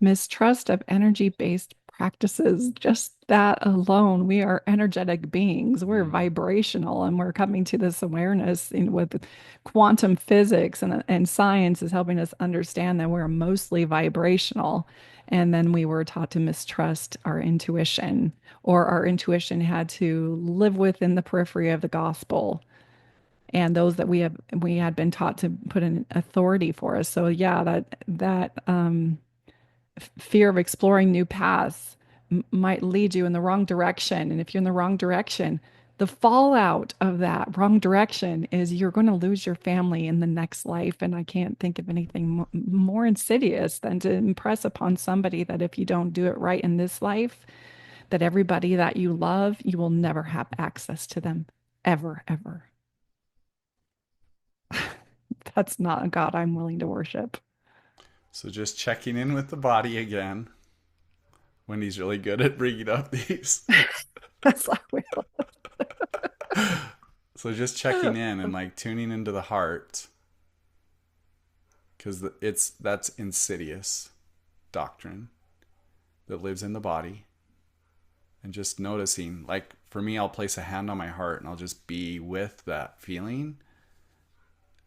Mistrust of energy-based practices. Just that alone, we are energetic beings. We're Mm, vibrational, and we're coming to this awareness with quantum physics and science is helping us understand that we're mostly vibrational. And then we were taught to mistrust our intuition, or our intuition had to live within the periphery of the gospel. And those that we had been taught to put in authority for us. So yeah, that fear of exploring new paths might lead you in the wrong direction. And if you're in the wrong direction, the fallout of that wrong direction is you're going to lose your family in the next life. And I can't think of anything more insidious than to impress upon somebody that if you don't do it right in this life, that everybody that you love, you will never have access to them ever, ever. That's not a God I'm willing to worship. so just checking in with the body again. Wendy's really good at bringing up these. That's not real. So just checking in and like tuning into the heart, because that's insidious doctrine that lives in the body, and just noticing, like, for me, I'll place a hand on my heart and I'll just be with that feeling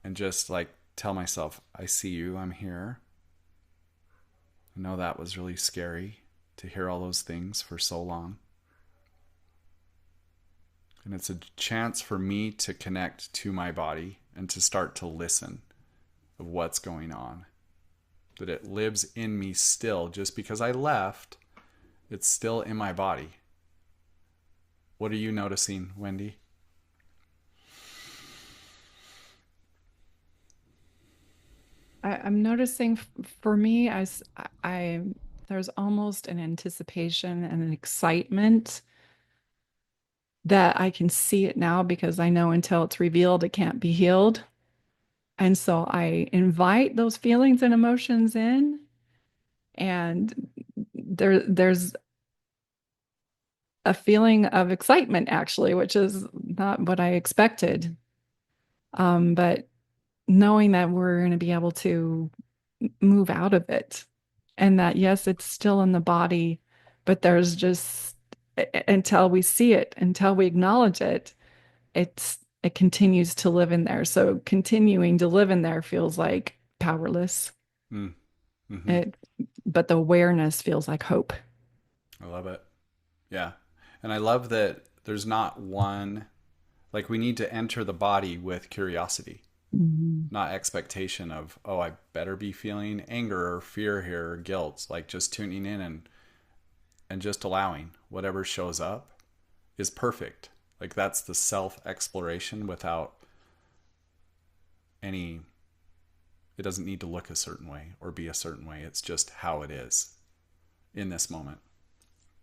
and just like tell myself, I see you, I'm here. I know that was really scary to hear all those things for so long. And it's a chance for me to connect to my body and to start to listen of what's going on. That it lives in me still. Just because I left, it's still in my body. What are you noticing, Wendy? I'm noticing for me, I there's almost an anticipation and an excitement that I can see it now because I know until it's revealed, it can't be healed. And so I invite those feelings and emotions in, and there's a feeling of excitement actually, which is not what I expected. But knowing that we're going to be able to move out of it and that yes, it's still in the body, but there's just until we see it, until we acknowledge it, it continues to live in there. So continuing to live in there feels like powerless. Mm. Mm-hmm. It, but the awareness feels like hope. I love it. Yeah. And I love that there's not one, like, we need to enter the body with curiosity, Mhm. not expectation of, oh, I better be feeling anger or fear here or guilt. Like, just tuning in and just allowing whatever shows up is perfect. Like, that's the self exploration without any, it doesn't need to look a certain way or be a certain way. It's just how it is in this moment.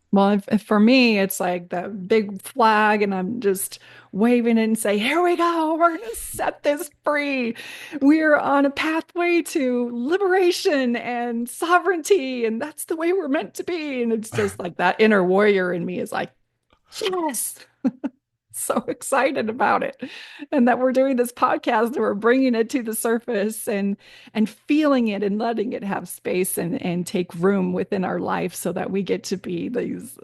Well, if for me, it's like the big flag, and I'm just waving it and say, "Here we go. We're going to set this free. We're on a pathway to liberation and sovereignty, and that's the way we're meant to be." And it's just like that inner warrior in me is like, "Yes." So excited about it, and that we're doing this podcast and we're bringing it to the surface and feeling it and letting it have space and take room within our life so that we get to be these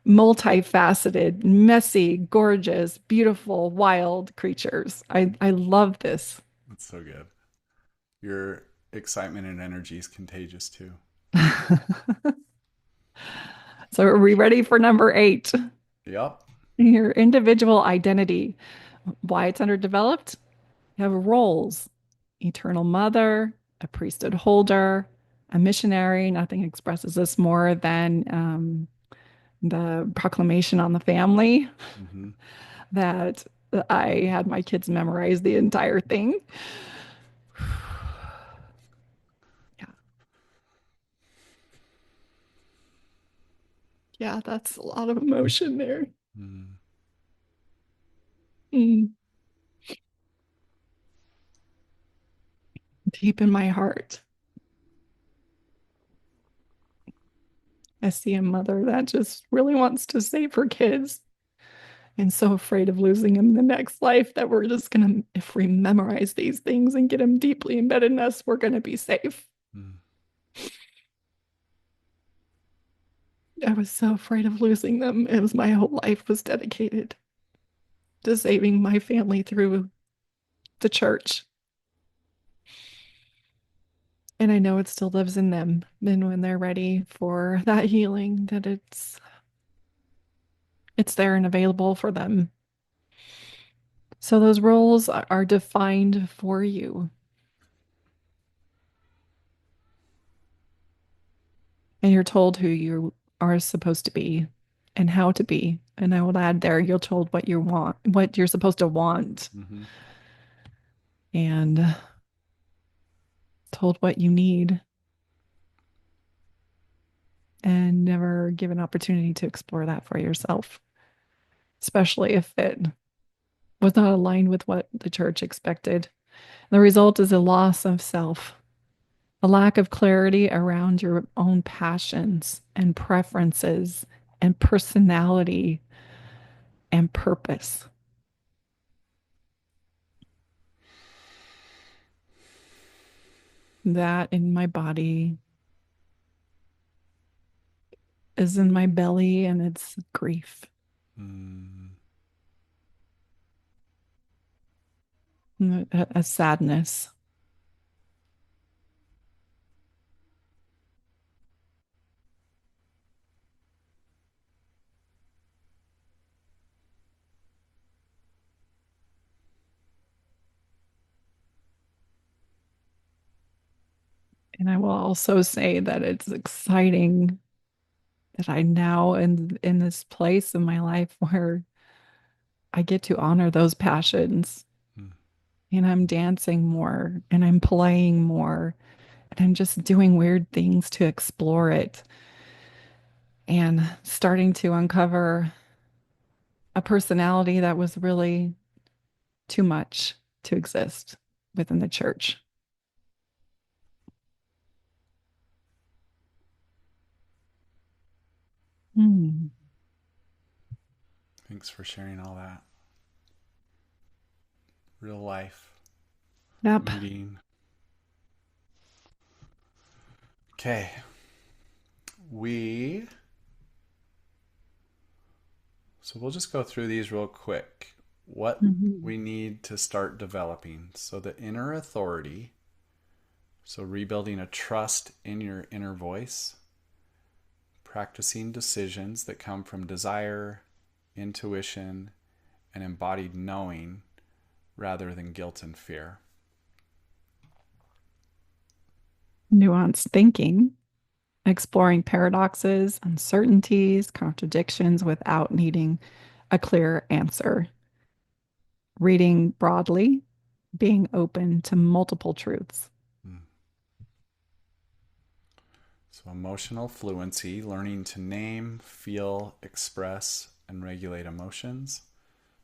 multifaceted, messy, gorgeous, beautiful, wild creatures. I love this. That's so good. Your excitement and energy is contagious too. So are we ready for number 8? Yep. Your individual identity. Why it's underdeveloped? You have roles: eternal mother, a priesthood holder, a missionary. Nothing expresses this more than the proclamation on the family Mm-hmm. that I had my kids memorize the entire thing. Yeah, yeah, that's a lot of emotion there. Mm. Mm. Deep in my heart, I see a mother that just really wants to save her kids and so afraid of losing him in the next life that we're just gonna, if we memorize these things and get them deeply embedded in us, we're gonna be safe. Mm. I was so afraid of losing them. It was my whole life was dedicated to saving my family through the church. And I know it still lives in them. And when they're ready for that healing, that it's there and available for them. So those roles are defined for you. And you're told who you are supposed to be and how to be. And I will add there, you're told what you want, what you're supposed to want, Mm-hmm. and told what you need, and never give an opportunity to explore that for yourself, especially if it was not aligned with what the church expected. The result is a loss of self, a lack of clarity around your own passions and preferences and personality and purpose. That in my body is in my belly, and it's grief, Mm. a sadness. And I will also say that it's exciting that I now in this place in my life where I get to honor those passions, Mm. and I'm dancing more and I'm playing more and I'm just doing weird things to explore it and starting to uncover a personality that was really too much to exist within the church. Hmm. Thanks for sharing all that. Real life Yep. meeting. Okay. We So we'll just go through these real quick. What Mhm. we need to start developing. So the inner authority. So rebuilding a trust in your inner voice, practicing decisions that come from desire, intuition, and embodied knowing rather than guilt and fear. Nuanced thinking, exploring paradoxes, uncertainties, contradictions without needing a clear answer, reading broadly, being open to multiple truths. Mm. So, emotional fluency, learning to name, feel, express, and regulate emotions.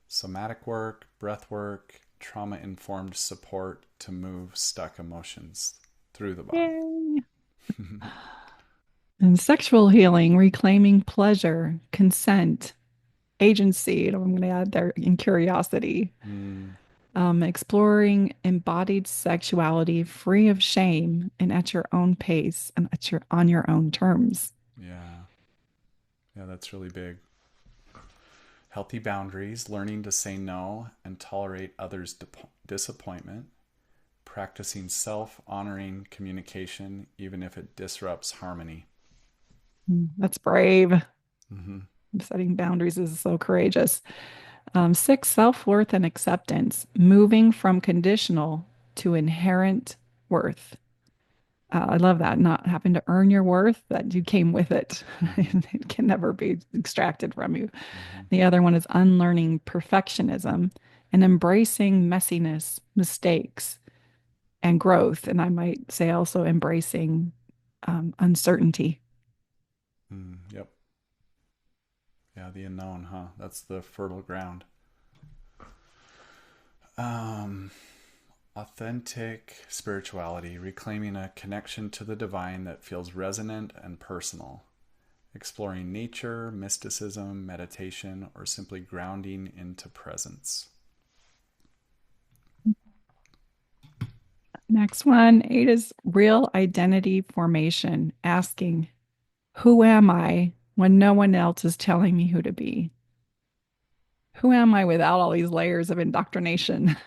Somatic work, breath work, trauma informed support to move stuck emotions through the body. Yay. And sexual healing, reclaiming pleasure, consent, agency, and I'm going to add there in curiosity, Mm, exploring embodied sexuality free of shame and at your own pace and on your own terms. yeah, yeah, that's really big. Healthy boundaries, learning to say no and tolerate others' disappointment, practicing self honoring communication, even if it disrupts harmony. That's brave. Mm-hmm. Setting boundaries is so courageous. Six, self-worth and acceptance, moving from conditional to inherent worth. I love that, not having to earn your worth, that you came with it. Mm-hmm. It can never be extracted from you. Mm-hmm. The other one is unlearning perfectionism and embracing messiness, mistakes, and growth. And I might say also embracing uncertainty. Yep. Yeah, the unknown, huh? That's the fertile ground. Um, Authentic spirituality, reclaiming a connection to the divine that feels resonant and personal, exploring nature, mysticism, meditation, or simply grounding into presence. Next one, eight is real identity formation, asking, who am I when no one else is telling me who to be? Who am I without all these layers of indoctrination?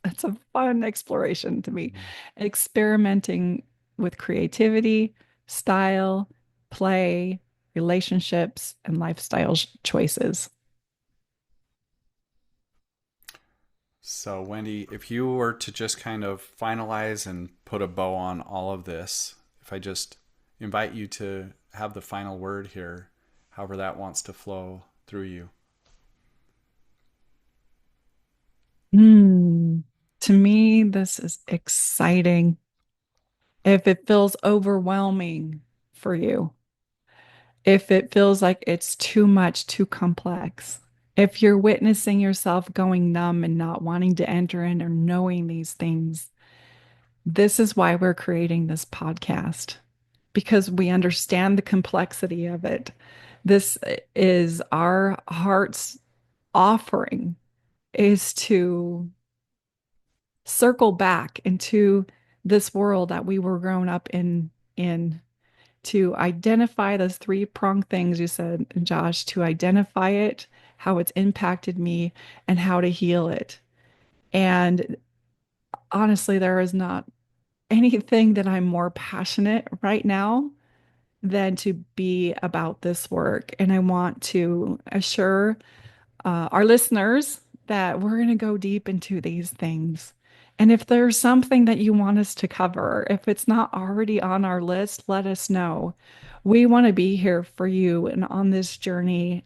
It's a fun exploration to me. Mm. Experimenting with creativity, style, play, relationships, and lifestyle choices. So, Wendy, if you were to just kind of finalize and put a bow on all of this, if I just invite you to have the final word here, however that wants to flow through you. Hmm. To me, this is exciting. If it feels overwhelming for you, if it feels like it's too much, too complex, if you're witnessing yourself going numb and not wanting to enter in or knowing these things, this is why we're creating this podcast because we understand the complexity of it. This is our heart's offering is to circle back into this world that we were grown up in to identify those three-pronged things you said, Josh, to identify it, how it's impacted me, and how to heal it. And honestly, there is not anything that I'm more passionate right now than to be about this work. And I want to assure our listeners that we're going to go deep into these things. And if there's something that you want us to cover, if it's not already on our list, let us know. We want to be here for you and on this journey,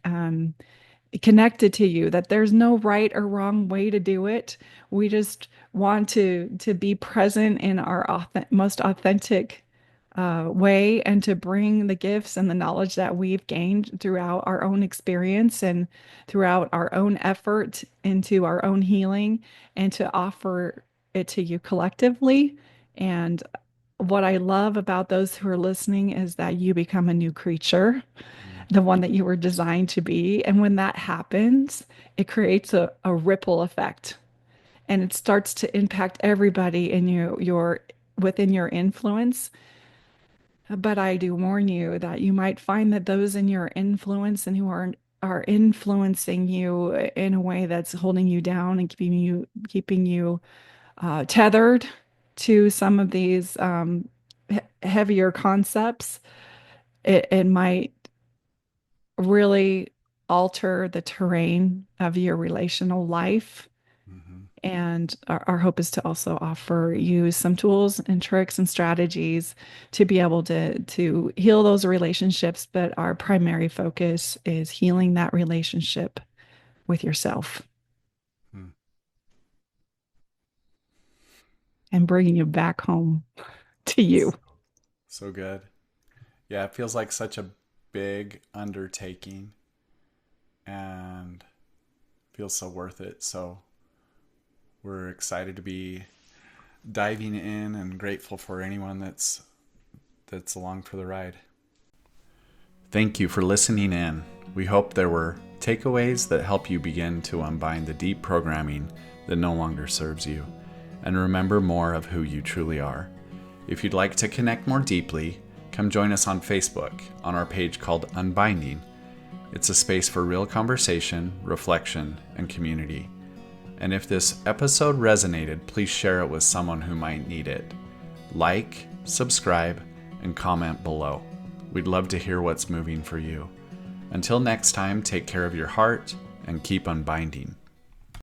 connected to you, that there's no right or wrong way to do it. We just want to be present in our most authentic way and to bring the gifts and the knowledge that we've gained throughout our own experience and throughout our own effort into our own healing and to offer it to you collectively. And what I love about those who are listening is that you become a new creature, Mm, the one that you were designed to be. And when that happens, it creates a ripple effect and it starts to impact everybody in your within your influence. But I do warn you that you might find that those in your influence and who are are influencing you in a way that's holding you down and keeping you tethered to some of these heavier concepts, it might really alter the terrain of your relational life. Hmm. And our hope is to also offer you some tools and tricks and strategies to be able to heal those relationships. But our primary focus is healing that relationship with yourself Hmm. and bringing you back home to you. So good. Yeah, it feels like such a big undertaking and feels so worth it. So we're excited to be diving in and grateful for anyone that's along for the ride. Thank you for listening in. We hope there were takeaways that help you begin to unbind the deep programming that no longer serves you and remember more of who you truly are. If you'd like to connect more deeply, come join us on Facebook on our page called Unbinding. It's a space for real conversation, reflection, and community. And if this episode resonated, please share it with someone who might need it. Like, subscribe, and comment below. We'd love to hear what's moving for you. Until next time, take care of your heart and keep unbinding.